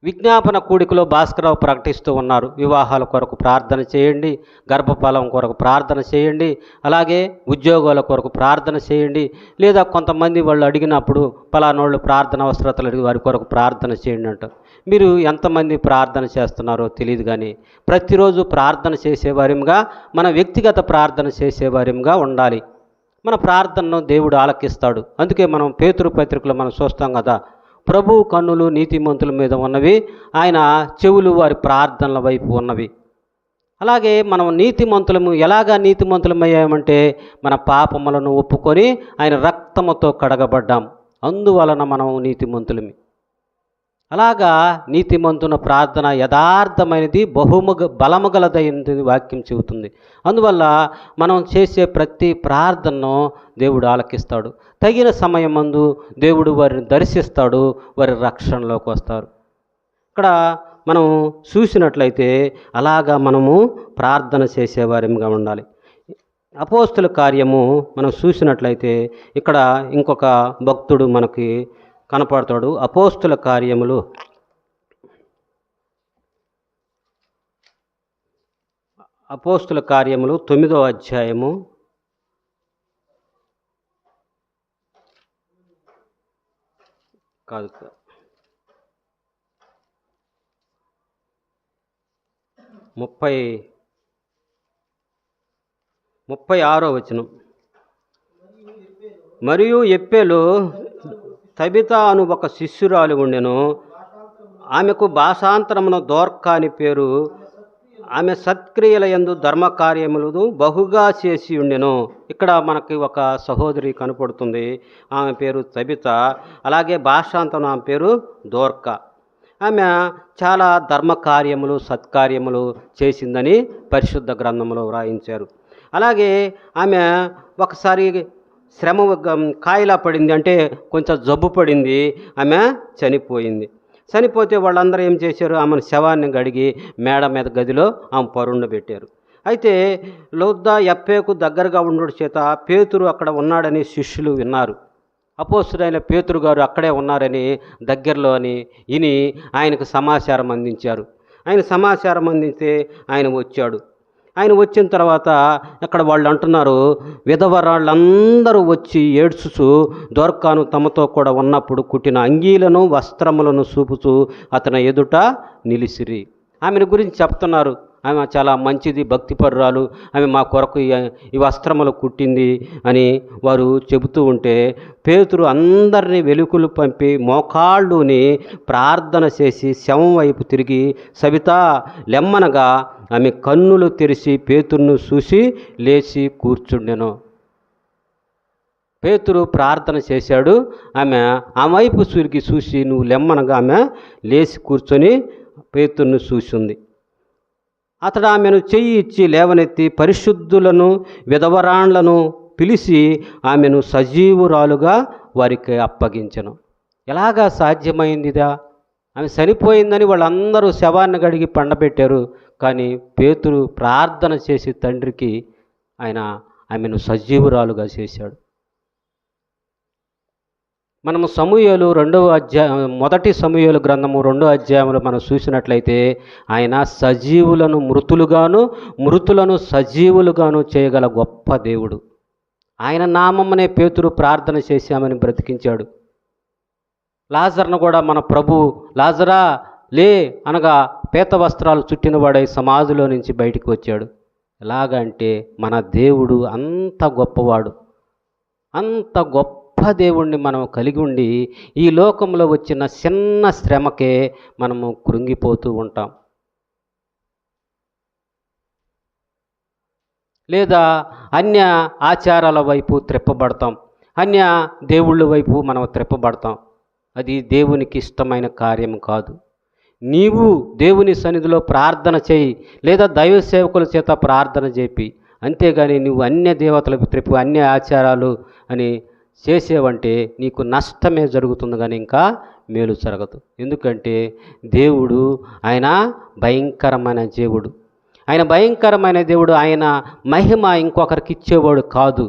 [SPEAKER 1] విజ్ఞాపన కూడికలో భాస్కరరావు ప్రకటిస్తూ ఉన్నారు, వివాహాల కొరకు ప్రార్థన చేయండి, గర్భఫలం కొరకు ప్రార్థన చేయండి, అలాగే ఉద్యోగాల కొరకు ప్రార్థన చేయండి. లేదా కొంతమంది వాళ్ళు అడిగినప్పుడు పలానోళ్ళు ప్రార్థన అవసరతలు అడిగి వారి కొరకు ప్రార్థన చేయండి అంటారు. మీరు ఎంతమంది ప్రార్థన చేస్తున్నారో తెలియదు, కానీ ప్రతిరోజు ప్రార్థన చేసేవారిగా, మన వ్యక్తిగత ప్రార్థన చేసేవారిగా ఉండాలి. మన ప్రార్థనను దేవుడు ఆలకిస్తాడు. అందుకే మనం పేతురు పత్రికలో మనం చూస్తాం కదా, ప్రభు కన్నులు నీతిమంతుల మీద ఉన్నవి, ఆయన చెవులు వారి ప్రార్థనల వైపు ఉన్నవి. అలాగే మనం నీతిమంతులము ఎలాగా నీతిమంతులమయ్యామంటే మన పాపములను ఒప్పుకొని ఆయన రక్తముతో కడగబడ్డాం, అందువలన మనం నీతిమంతులమి. అలాగా నీతిమంతున ప్రార్థన యథార్థమైనది, బలము గలదైనది వాక్యం చెబుతుంది. అందువల్ల మనం చేసే ప్రతి ప్రార్థనను దేవుడు ఆలకిస్తాడు. తగిన సమయమందు దేవుడు వారిని దర్శిస్తాడు, వారి రక్షణలోకి వస్తారు. ఇక్కడ మనం చూసినట్లయితే అలాగా మనము ప్రార్థన చేసేవారిగా ఉండాలి. అపోస్తుల కార్యము మనం చూసినట్లయితే ఇక్కడ ఇంకొక భక్తుడు మనకి కనపడతాడు. అపోస్తుల కార్యములు 9వ అధ్యాయము 36వ వచనం. మరియు ఎప్పేలో తబితా అను ఒక శిష్యురాలు ఉండెను, ఆమెకు భాషాంతరమున దోర్కా అని పేరు. ఆమె సత్క్రియల యందు ధర్మకార్యములు బహుగా చేసి ఉండెను. ఇక్కడ మనకి ఒక సహోదరి కనపడుతుంది, ఆమె పేరు తబితా. అలాగే భాషాంతరం ఆమె పేరు దోర్కా. ఆమె చాలా ధర్మకార్యములు సత్కార్యములు చేసిందని పరిశుద్ధ గ్రంథంలో వ్రాయించారు. అలాగే ఆమె ఒకసారి శ్రమ కాయిలా పడింది, అంటే కొంచెం జబ్బు పడింది, ఆమె చనిపోయింది. చనిపోతే వాళ్ళందరూ ఏం చేశారు, ఆమెను శవాన్ని గడిగి మేడ మీద గదిలో ఆమె పరుండబెట్టారు. అయితే లొద్దా యప్పేకు దగ్గరగా ఉండడం చేత పేతురు అక్కడ ఉన్నాడని శిష్యులు విన్నారు. అపోస్తుడైన పేతురు గారు అక్కడే ఉన్నారని దగ్గరలో అని విని ఆయనకు సమాచారం అందించారు. ఆయన సమాచారం అందిస్తే ఆయన వచ్చాడు. ఆయన వచ్చిన తర్వాత అక్కడ వాళ్ళు అంటున్నారు, విధవరాళ్ళందరూ వచ్చి ఏడ్చుచు దొర్కాను తమతో కూడా ఉన్నప్పుడు కుట్టిన అంగీలను వస్త్రములను చూపుచూ అతని ఎదుట నిలిసిరి. ఆమెను గురించి చెప్తున్నారు. ఆమె చాలా మంచిది, భక్తిపరురాలు, ఆమె మా కొరకు ఈ వస్త్రములు కుట్టింది అని వారు చెబుతూ ఉంటే పేతురు అందరినీ వెలుగులు పంపి మోకాళ్ళుని ప్రార్థన చేసి శవం వైపు తిరిగి సవితా లెమ్మనగా ఆమె కన్నులు తెరిచి పేతురును చూసి లేచి కూర్చుండెను. పేతురు ప్రార్థన చేశాడు. ఆమె ఆ వైపు తిరిగి చూసి నువ్వు లెమ్మనగా ఆమె లేచి కూర్చొని పేతురును చూసింది. అతడు ఆమెను చెయ్యి ఇచ్చి లేవనెత్తి పరిశుద్ధులను విధవరాండ్లను పిలిచి ఆమెను సజీవురాలుగా వారికి అప్పగించెను. ఎలాగా సాధ్యమైందిదా? ఆమె చనిపోయిందని వాళ్ళందరూ శవాన్ని గడిగి పండబెట్టారు. కానీ పేతురు ప్రార్థన చేసి తండ్రికి ఆమెను సజీవురాలుగా చేశాడు. మనము సమూయేలు మొదటి సమూయేలు గ్రంథము 2వ అధ్యాయంలో మనం చూసినట్లయితే ఆయన సజీవులను మృతులుగాను మృతులను సజీవులుగాను చేయగల గొప్ప దేవుడు. ఆయన నామమునే పేతురు ప్రార్థన చేశామని బ్రతికించాడు. లాజర్ను కూడా మన ప్రభు లాజరా లే అనగా పేత వస్త్రాలు చుట్టినవాడై సమాధిలో నుంచి బయటికి వచ్చాడు. ఎలాగంటే మన దేవుడు అంత గొప్పవాడు. అంత గొప్ప దేవుణ్ణి మనం కలిగి ఉండి ఈ లోకంలో వచ్చిన చిన్న శ్రమకే మనము కృంగిపోతూ ఉంటాం. లేదా అన్య ఆచారాల వైపు త్రెప్పబడతాం, అన్య దేవుళ్ళ వైపు మనం త్రెప్పబడతాం. అది దేవునికి ఇష్టమైన కార్యం కాదు. నీవు దేవుని సన్నిధిలో ప్రార్థన చేయి, లేదా దైవ సేవకుల చేత ప్రార్థన చేపి, అంతేగాని నువ్వు అన్య దేవతలకు త్రెప్పు అన్య ఆచారాలు అని చేసేవంటే నీకు నష్టమే జరుగుతుంది, కానీ ఇంకా మేలు జరగదు. ఎందుకంటే దేవుడు ఆయన భయంకరమైన దేవుడు. ఆయన భయంకరమైన దేవుడు. ఆయన మహిమ ఇంకొకరికి ఇచ్చేవాడు కాదు.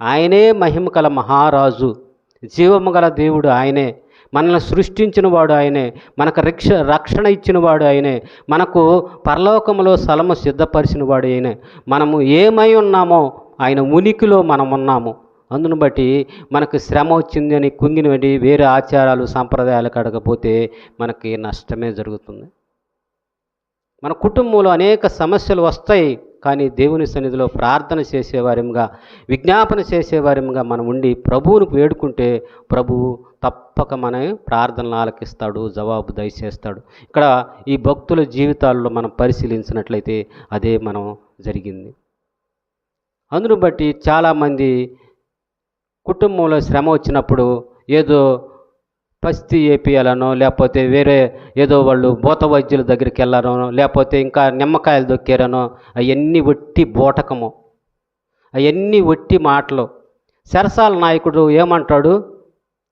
[SPEAKER 1] ఆయనే మహిమ గల మహారాజు, జీవము గల దేవుడు ఆయనే. మనల్ని సృష్టించిన వాడు ఆయనే, మనకు రక్షణ ఇచ్చిన వాడు ఆయనే, మనకు పరలోకములో స్థలము సిద్ధపరిచిన వాడు ఆయనే. మనము ఏమై ఉన్నామో ఆయన ఉనికిలో మనం ఉన్నాము. అందును బట్టి మనకు శ్రమ వచ్చింది అని కుంగినవండి వేరే ఆచారాలు సంప్రదాయాలు కడగపోతే మనకి నష్టమే జరుగుతుంది. మన కుటుంబంలో అనేక సమస్యలు వస్తాయి, కానీ దేవుని సన్నిధిలో ప్రార్థన చేసేవారిగా, విజ్ఞాపన చేసేవారిగా మనం ఉండి ప్రభువును వేడుకుంటే ప్రభువు తప్పక మన ప్రార్థనలు ఆలకిస్తాడు, జవాబు దయచేస్తాడు. ఇక్కడ ఈ భక్తుల జీవితాల్లో మనం పరిశీలించినట్లయితే అదే మనం జరిగింది. అందును బట్టి చాలామంది కుటుంబంలో శ్రమ వచ్చినప్పుడు ఏదో పస్తి వేపియాలనో, లేకపోతే వేరే ఏదో వాళ్ళు భూత వైద్యుల దగ్గరికి వెళ్ళారనో, లేకపోతే ఇంకా నిమ్మకాయలు దొక్కారనో, అవన్నీ ఒట్టి బోటకము, అవన్నీ ఒట్టి మాటలు. చెరసాల నాయకుడు ఏమంటాడు?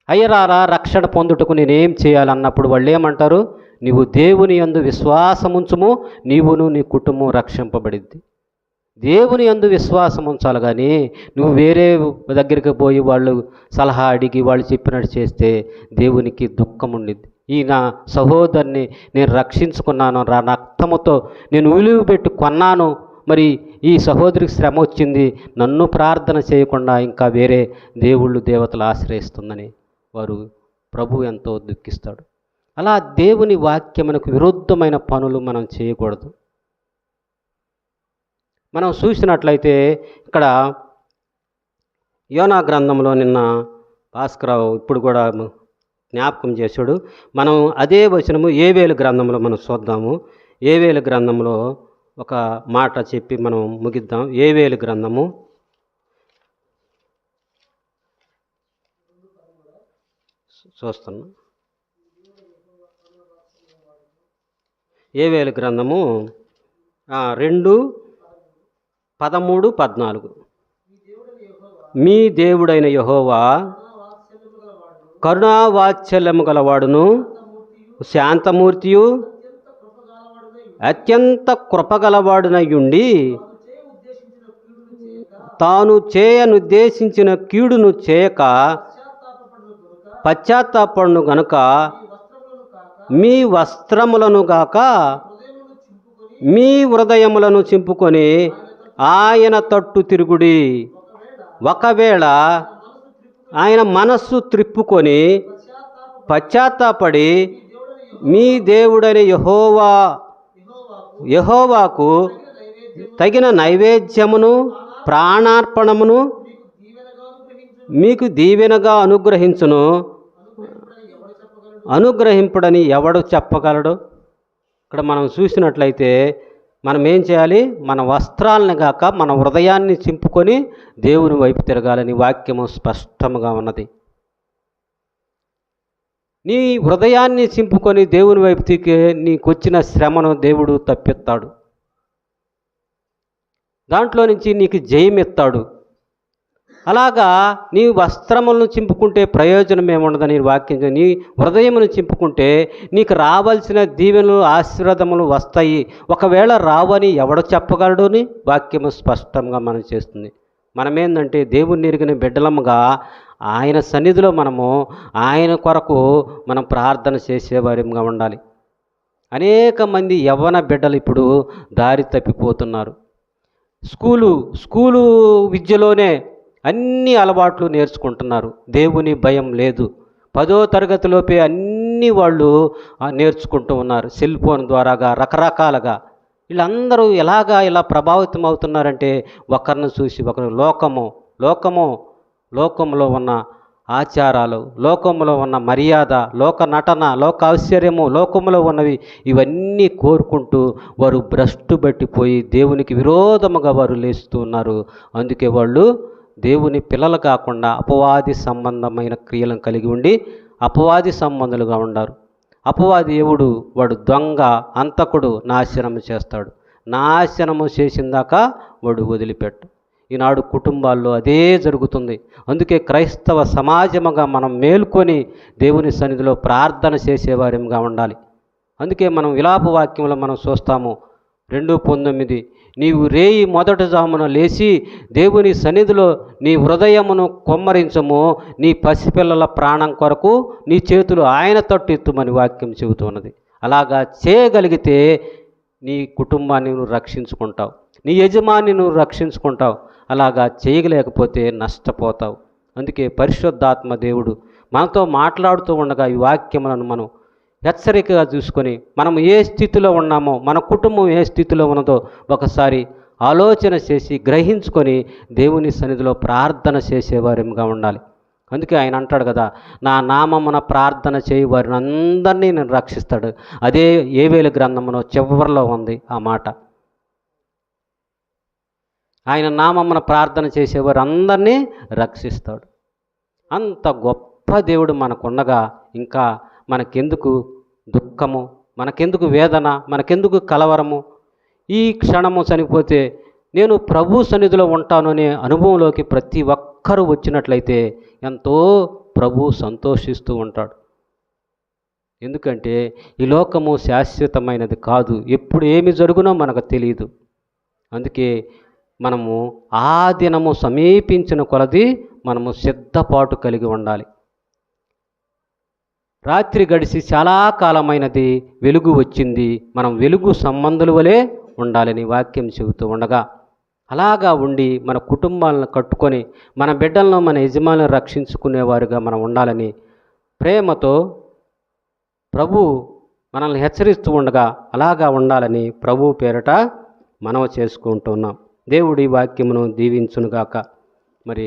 [SPEAKER 1] అయ్యరారా రక్షణ పొందుటకు నేనేం చేయాలన్నప్పుడు వాళ్ళు ఏమంటారు? నీవు దేవుని యందు విశ్వాసముంచుము, నీవును నీ కుటుంబం రక్షింపబడిద్ది. దేవుని యందు విశ్వాసం ఉంచాలి, కానీ నువ్వు వేరే దగ్గరికి పోయి వాళ్ళు సలహా అడిగి వాళ్ళు చెప్పినట్టు చేస్తే దేవునికి దుఃఖం ఉండిద్ది. ఈ నా సహోదరుని నేను రక్షించుకున్నాను, రక్తముతో నేను విలువ పెట్టి కొన్నాను, మరి ఈ సహోదరికి శ్రమ వచ్చింది, నన్ను ప్రార్థన చేయకుండా ఇంకా వేరే దేవుళ్ళు దేవతలు ఆశ్రయిస్తుందని వారు ప్రభు ఎంతో దుఃఖిస్తాడు. అలా దేవుని వాక్యమునకు విరుద్ధమైన పనులు మనం చేయకూడదు. మనం చూసినట్లయితే ఇక్కడ యోనా గ్రంథంలో నిన్న భాస్కరరావు ఇప్పుడు కూడా జ్ఞాపకం చేశాడు. మనం అదే వచనము యోవేలు గ్రంథంలో మనం చూద్దాము. యోవేలు గ్రంథంలో ఒక మాట చెప్పి మనం ముగిద్దాం. యోవేలు గ్రంథము చూస్తున్నా. యోవేలు గ్రంథము 2:13-14. మీ దేవుడైన యెహోవా కరుణావాత్సల్యము గలవాడును, శాంతమూర్తియు, అత్యంత కృపగలవాడునయ్యుండి తాను చేయనుద్దేశించిన కీడును చేయక పశ్చాత్తాపడును గనుక మీ వస్త్రములను గాక మీ హృదయములను చింపుకొని ఆయన తట్టు తిరుగుడి. ఒకవేళ ఆయన మనస్సు త్రిప్పుకొని పశ్చాత్తాపడి మీ దేవుడని యెహోవాకు తగిన నైవేద్యమును ప్రాణార్పణమును మీకు దీవెనగా అనుగ్రహింపుడని ఎవడు చెప్పగలడు? ఇక్కడ మనం చూసినట్లయితే మనం ఏం చేయాలి? మన వస్త్రాలను గాక మన హృదయాన్ని చింపుకొని దేవుని వైపు తిరగాలని వాక్యము స్పష్టముగా ఉన్నది. నీ హృదయాన్ని చింపుకొని దేవుని వైపు తిరిగే నీకొచ్చిన శ్రమను దేవుడు తప్పిస్తాడు. దాంట్లో నుంచి నీకు జయమిస్తాడు. అలాగా నీ వస్త్రములను చింపుకుంటే ప్రయోజనం ఏముండదని వాక్యం. నీ హృదయమును చింపుకుంటే నీకు రావాల్సిన దీవెనలు ఆశీర్వాదములు వస్తాయి. ఒకవేళ రావని ఎవడు చెప్పగలడు అని వాక్యము స్పష్టంగా మనం చేస్తుంది. మనమేందంటే దేవుని ఎరిగిన బిడ్డలముగా ఆయన సన్నిధిలో మనము ఆయన కొరకు మనం ప్రార్థన చేసేవారిగా ఉండాలి. అనేక మంది యవ్వన బిడ్డలు ఇప్పుడు దారి తప్పిపోతున్నారు. స్కూలు విద్యలోనే అన్ని అలవాట్లు నేర్చుకుంటున్నారు. దేవుని భయం లేదు. 10వ తరగతిలోపే అన్నీ వాళ్ళు నేర్చుకుంటూ ఉన్నారు. సెల్ ఫోన్ ద్వారాగా రకరకాలుగా. వీళ్ళందరూ ఇలా ప్రభావితం అవుతున్నారంటే ఒకరిని చూసి ఒకరు లోకంలో ఉన్న ఆచారాలు, లోకంలో ఉన్న మర్యాద, లోక నటన, లోక ఐశ్వర్యము, లోకంలో ఉన్నవి ఇవన్నీ కోరుకుంటూ వారు భ్రష్టు పట్టిపోయి దేవునికి విరోధముగా వారు లేస్తూ ఉన్నారు. అందుకే వాళ్ళు దేవుని పిల్లలు కాకుండా అపవాది సంబంధమైన క్రియలను కలిగి ఉండి అపవాది సంబంధులుగా ఉన్నారు. అపవాది ఎవడు? వాడు దొంగ, అంతకుడు, నాశనము చేస్తాడు. నాశనము చేసిందాకా వాడు వదిలిపెట్టు. ఈనాడు కుటుంబాల్లో అదే జరుగుతుంది. అందుకే క్రైస్తవ సమాజముగా మనం మేల్కొని దేవుని సన్నిధిలో ప్రార్థన చేసేవారిగా ఉండాలి. అందుకే మనం విలాప వాక్యంలో మనం చూస్తాము 2:19, నీవు రేయి మొదటి జామున లేచి దేవుని సన్నిధిలో నీ హృదయమును కొమ్మరించము, నీ పసిపిల్లల ప్రాణం కొరకు నీ చేతులు ఆయన తట్టు ఎత్తుమని వాక్యం చెబుతున్నది. అలాగా చేయగలిగితే నీ కుటుంబాన్ని నువ్వు రక్షించుకుంటావు, నీ యజమాని నువ్వు రక్షించుకుంటావు. అలాగా చేయలేకపోతే నష్టపోతావు. అందుకే పరిశుద్ధాత్మ దేవుడు మనతో మాట్లాడుతూ ఉండగా ఈ వాక్యములను మనం హెచ్చరికగా చూసుకొని మనం ఏ స్థితిలో ఉన్నామో, మన కుటుంబం ఏ స్థితిలో ఉన్నదో ఒకసారి ఆలోచన చేసి గ్రహించుకొని దేవుని సన్నిధిలో ప్రార్థన చేసేవారిగా ఉండాలి. అందుకే ఆయన అంటాడు కదా, నా నామమున ప్రార్థన చేయి వారిని అందరినీ నేను రక్షిస్తాడు. అదే యోవేలు గ్రంథములో చివరిలో ఉంది ఆ మాట. ఆయన నామమున ప్రార్థన చేసేవారు అందరినీ రక్షిస్తాడు. అంత గొప్ప దేవుడు మనకుండగా ఇంకా మనకెందుకు దుఃఖము, మనకెందుకు వేదన, మనకెందుకు కలవరము? ఈ క్షణము చనిపోతే నేను ప్రభు సన్నిధిలో ఉంటాను అనే అనుభవంలోకి ప్రతి ఒక్కరూ వచ్చినట్లయితే ఎంతో ప్రభు సంతోషిస్తూ ఉంటాడు. ఎందుకంటే ఈ లోకము శాశ్వతమైనది కాదు. ఎప్పుడు ఏమి జరుగునో మనకు తెలియదు. అందుకే మనము ఆ దినము సమీపించిన కొలది మనము సిద్ధపాటు కలిగి ఉండాలి. రాత్రి గడిచి చాలా కాలమైనది, వెలుగు వచ్చింది, మనం వెలుగు సంబంధుల వలె ఉండాలని వాక్యం చెబుతూ ఉండగా అలాగా ఉండి మన కుటుంబాలను కట్టుకొని మన బిడ్డలను మన యజమానులను రక్షించుకునేవారుగా మనం ఉండాలని ప్రేమతో ప్రభు మనల్ని హెచ్చరిస్తూ ఉండగా అలాగా ఉండాలని ప్రభు పేరట మనవి చేసుకుంటున్నాం. దేవుడి వాక్యమును దీవించునుగాక. మరి